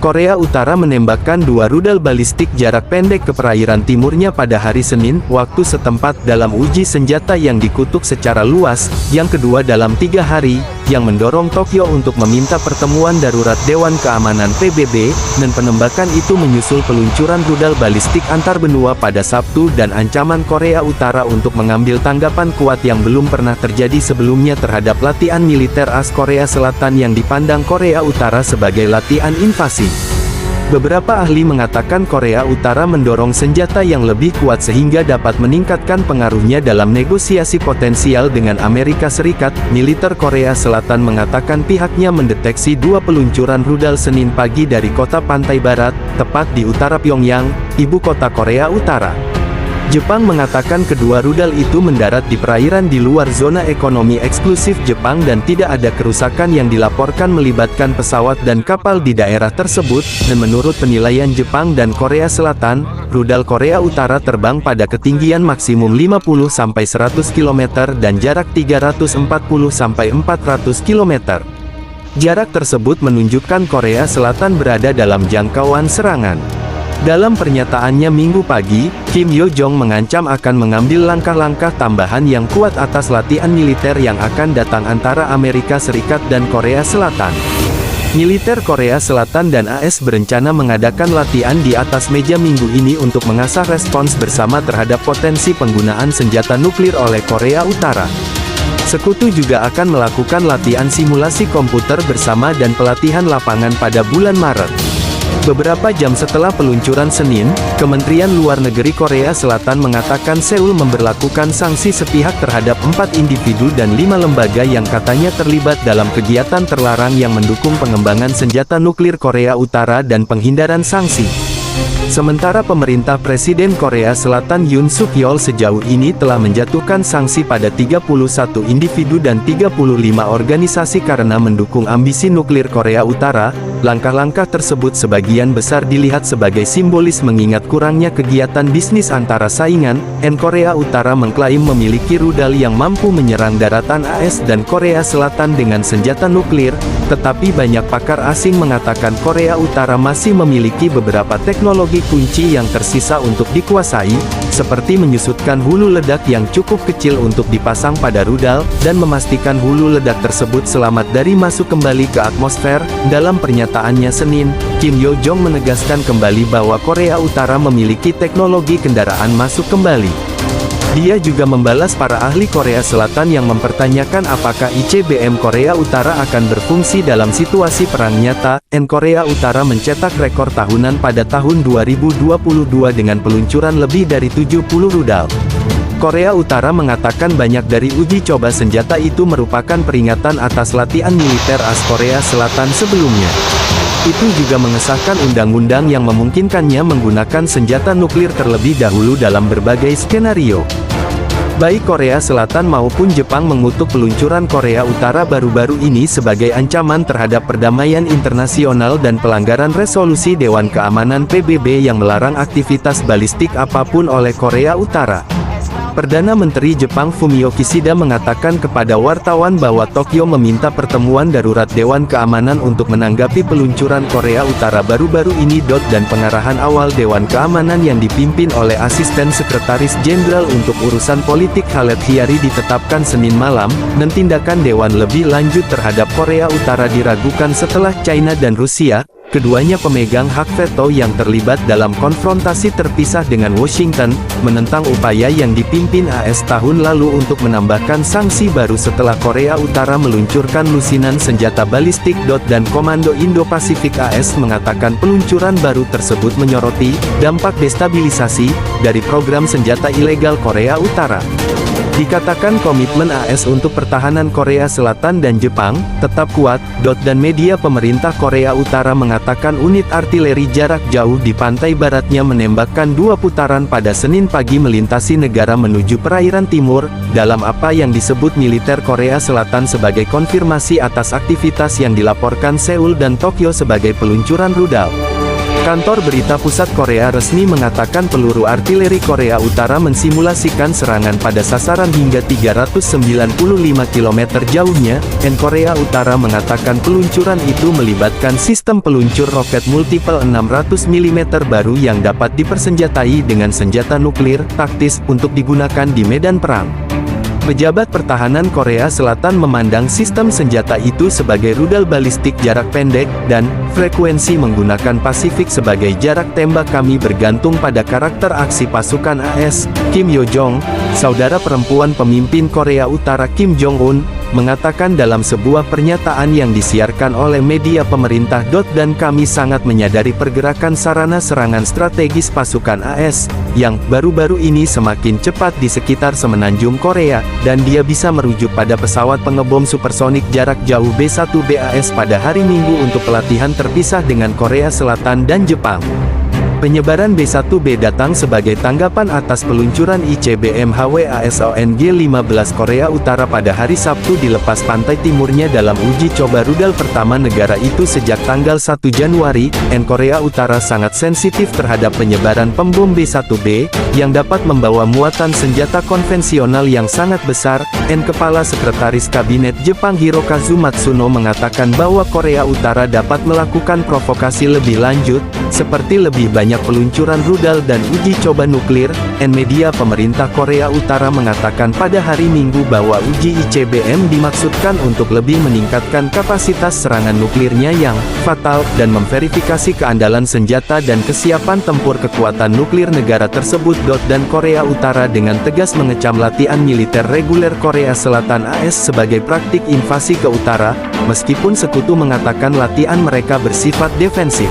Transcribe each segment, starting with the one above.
Korea Utara menembakkan 2 rudal balistik jarak pendek ke perairan timurnya pada hari Senin, waktu setempat dalam uji senjata yang dikutuk secara luas, yang kedua dalam 3 hari, yang mendorong Tokyo untuk meminta pertemuan darurat Dewan Keamanan PBB, dan penembakan itu menyusul peluncuran rudal balistik antar benua pada Sabtu dan ancaman Korea Utara untuk mengambil tanggapan kuat yang belum pernah terjadi sebelumnya terhadap latihan militer AS Korea Selatan yang dipandang Korea Utara sebagai latihan invasi. Beberapa ahli mengatakan Korea Utara mendorong senjata yang lebih kuat sehingga dapat meningkatkan pengaruhnya dalam negosiasi potensial dengan Amerika Serikat. Militer Korea Selatan mengatakan pihaknya mendeteksi 2 peluncuran rudal Senin pagi dari kota pantai barat, tepat di utara Pyongyang, ibu kota Korea Utara. Jepang mengatakan kedua rudal itu mendarat di perairan di luar zona ekonomi eksklusif Jepang dan tidak ada kerusakan yang dilaporkan melibatkan pesawat dan kapal di daerah tersebut, dan menurut penilaian Jepang dan Korea Selatan, rudal Korea Utara terbang pada ketinggian maksimum 50-100 km dan jarak 340-400 km. Jarak tersebut menunjukkan Korea Selatan berada dalam jangkauan serangan. Dalam pernyataannya Minggu pagi, Kim Yo Jong mengancam akan mengambil langkah-langkah tambahan yang kuat atas latihan militer yang akan datang antara Amerika Serikat dan Korea Selatan. Militer Korea Selatan dan AS berencana mengadakan latihan di atas meja minggu ini untuk mengasah respons bersama terhadap potensi penggunaan senjata nuklir oleh Korea Utara. Sekutu juga akan melakukan latihan simulasi komputer bersama dan pelatihan lapangan pada bulan Maret. Beberapa jam setelah peluncuran Senin, Kementerian Luar Negeri Korea Selatan mengatakan Seoul memberlakukan sanksi sepihak terhadap 4 individu dan 5 lembaga yang katanya terlibat dalam kegiatan terlarang yang mendukung pengembangan senjata nuklir Korea Utara dan penghindaran sanksi. Sementara pemerintah Presiden Korea Selatan Yoon Suk Yeol sejauh ini telah menjatuhkan sanksi pada 31 individu dan 35 organisasi karena mendukung ambisi nuklir Korea Utara. Langkah-langkah tersebut sebagian besar dilihat sebagai simbolis mengingat kurangnya kegiatan bisnis antara saingan. Korea Utara mengklaim memiliki rudal yang mampu menyerang daratan AS dan Korea Selatan dengan senjata nuklir, tetapi banyak pakar asing mengatakan Korea Utara masih memiliki beberapa teknologi kunci yang tersisa untuk dikuasai, seperti menyusutkan hulu ledak yang cukup kecil untuk dipasang pada rudal, dan memastikan hulu ledak tersebut selamat dari masuk kembali ke atmosfer. Dalam pernyataannya Senin, Kim Yo Jong menegaskan kembali bahwa Korea Utara memiliki teknologi kendaraan masuk kembali. Dia juga membalas para ahli Korea Selatan yang mempertanyakan apakah ICBM Korea Utara akan berfungsi dalam situasi perang nyata. Korea Utara mencetak rekor tahunan pada tahun 2022 dengan peluncuran lebih dari 70 rudal. Korea Utara mengatakan banyak dari uji coba senjata itu merupakan peringatan atas latihan militer AS Korea Selatan sebelumnya. Itu juga mengesahkan undang-undang yang memungkinkannya menggunakan senjata nuklir terlebih dahulu dalam berbagai skenario. Baik Korea Selatan maupun Jepang mengutuk peluncuran Korea Utara baru-baru ini sebagai ancaman terhadap perdamaian internasional dan pelanggaran resolusi Dewan Keamanan PBB yang melarang aktivitas balistik apapun oleh Korea Utara. Perdana Menteri Jepang Fumio Kishida mengatakan kepada wartawan bahwa Tokyo meminta pertemuan darurat Dewan Keamanan untuk menanggapi peluncuran Korea Utara baru-baru ini. Dan pengarahan awal Dewan Keamanan yang dipimpin oleh Asisten Sekretaris Jenderal untuk Urusan Politik Khaled Hyari ditetapkan Senin malam, dan tindakan Dewan lebih lanjut terhadap Korea Utara diragukan setelah China dan Rusia, keduanya pemegang hak veto yang terlibat dalam konfrontasi terpisah dengan Washington, menentang upaya yang dipimpin AS tahun lalu untuk menambahkan sanksi baru setelah Korea Utara meluncurkan lusinan senjata balistik. Dan Komando Indo-Pasifik AS mengatakan peluncuran baru tersebut menyoroti dampak destabilisasi dari program senjata ilegal Korea Utara. Dikatakan komitmen AS untuk pertahanan Korea Selatan dan Jepang tetap kuat. Dan media pemerintah Korea Utara mengatakan unit artileri jarak jauh di pantai baratnya menembakkan 2 putaran pada Senin pagi melintasi negara menuju perairan timur, dalam apa yang disebut militer Korea Selatan sebagai konfirmasi atas aktivitas yang dilaporkan Seoul dan Tokyo sebagai peluncuran rudal. Kantor berita pusat Korea resmi mengatakan peluru artileri Korea Utara mensimulasikan serangan pada sasaran hingga 395 km jauhnya, dan Korea Utara mengatakan peluncuran itu melibatkan sistem peluncur roket multiple 600 mm baru yang dapat dipersenjatai dengan senjata nuklir taktis untuk digunakan di medan perang. Pejabat pertahanan Korea Selatan memandang sistem senjata itu sebagai rudal balistik jarak pendek, dan frekuensi menggunakan Pasifik sebagai jarak tembak. Kami bergantung pada karakter aksi pasukan AS, Kim Yo Jong, saudara perempuan pemimpin Korea Utara Kim Jong-un, mengatakan dalam sebuah pernyataan yang disiarkan oleh media pemerintah. Dan kami sangat menyadari pergerakan sarana serangan strategis pasukan AS, yang baru-baru ini semakin cepat di sekitar semenanjung Korea, dan dia bisa merujuk pada pesawat pengebom supersonik jarak jauh B-1BAS pada hari Minggu untuk pelatihan terpisah dengan Korea Selatan dan Jepang. Penyebaran B-1B datang sebagai tanggapan atas peluncuran ICBM HWASONG-15 Korea Utara pada hari Sabtu di lepas pantai timurnya dalam uji coba rudal pertama negara itu sejak tanggal 1 Januari. Korea Utara sangat sensitif terhadap penyebaran pembom B-1B, yang dapat membawa muatan senjata konvensional yang sangat besar. Kepala Sekretaris Kabinet Jepang Hirokazu Matsuno mengatakan bahwa Korea Utara dapat melakukan provokasi lebih lanjut, seperti lebih banyak peluncuran rudal dan uji coba nuklir. Media pemerintah Korea Utara mengatakan pada hari Minggu bahwa uji ICBM dimaksudkan untuk lebih meningkatkan kapasitas serangan nuklirnya yang fatal, dan memverifikasi keandalan senjata dan kesiapan tempur kekuatan nuklir negara tersebut. Dan Korea Utara dengan tegas mengecam latihan militer reguler Korea Selatan AS sebagai praktik invasi ke utara, meskipun sekutu mengatakan latihan mereka bersifat defensif.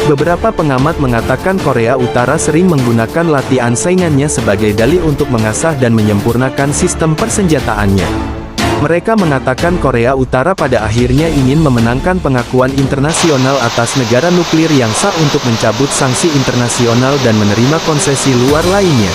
Beberapa pengamat mengatakan Korea Utara sering menggunakan latihan saingannya sebagai dalih untuk mengasah dan menyempurnakan sistem persenjataannya. Mereka mengatakan Korea Utara pada akhirnya ingin memenangkan pengakuan internasional atas negara nuklir yang sah untuk mencabut sanksi internasional dan menerima konsesi luar lainnya.